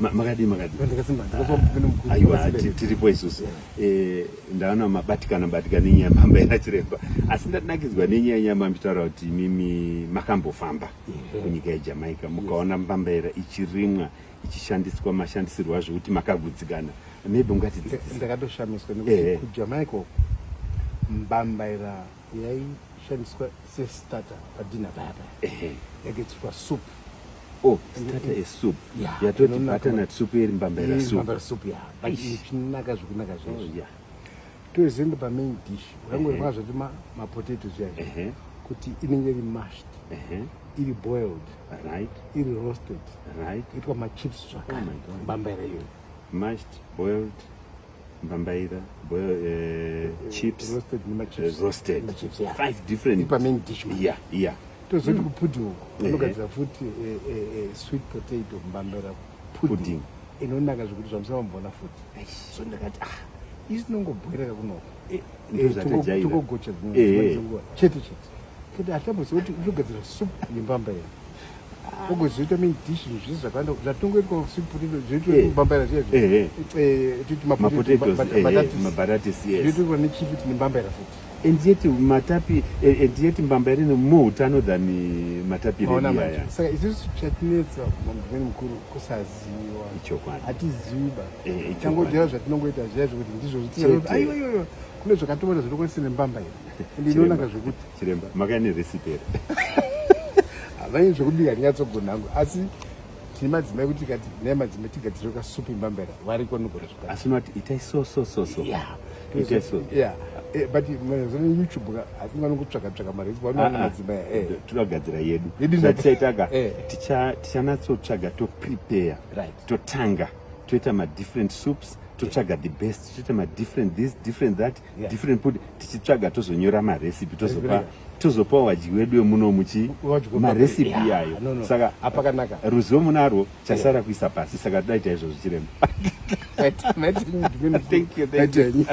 makadi aiwa tiripo isusu ndaona mabatikana nenyama chiremba asi ndanakidzwa nenyaya yenyama mitaura kuti mimi makambofamba kunyika yeJamaica mukaona mbambaira ichirimwa ichishandiswa mashandisirwo azvo kuti makagudzikana maybe ungati ndakatoshamiswa nekuti kuJamaica mbambaira yaishandiswa sestarter padina baba yakaitwa soup. Oh, starter is soup. Yatoti butternut soup iri mbambaira soup. Mbambaira soup but ichinaka zvakunaka zvazvo. Tozoenda pamain dish. Wangorwa zvati potatoes yacho. Kuti inenge iri mashed. Iri boiled. Right. Iri roasted. Right. Itwa machips zvakare. Mbambaira iyo. Mashed, boiled, mbambaira, chips. Roasted chips. Roasted. 5 different. Pamain dish. Yeah. Tozoti kupudding unogadzira futi sweet potato mbambaira pudding inonaka zvokuti zvamusavambona futi. So ndakati isi tinongobhoira kuno togogocha chete kuti hatamboziva kuti unogadzira soup yembambaira ogozoita main dish zvisi zvakawanda zvatongoitwa sweet potato zvoitwa mbambaira zviyaizvotiti mabatatis zvoitwa nechifiti nembambaira futi. Endiyeti matapi endiyeti mbambaira ine more utano than matapi renyaya. Saka isusu chatinetsa mumweni mukuru kusaziva. Ichokwadi. Hatiziviba. Changodira zvatinongoita zviya zvokuti ndizvo zvitira. Aiwa kune zvakatoona zvinokonesa nembambaira. Ndinonaka zvokuti chiremba makaine recipe here. Havai zvokubika ndinyatsogona hangu asi tine madzimai kuti kati naye madzimai tigadzire kasupu imbambaira variko nogona zvakare. Asi unoti itai so. Itai so. Yeah. But on YouTube, I think I'm going to check my tinogadzira yedu zvatichaitaga tichanatsotsvaga to prepare to tanga toita different soups totsvaga the best toita different this different that different food tichitsvaga tozonyora marecipe tozopa wadyi wedu wemuno muchi marecipe yayo saka apakanaka ruzivo munarwo chasara kuisa pasi saka todaita izvozvo chiremba. Thank you.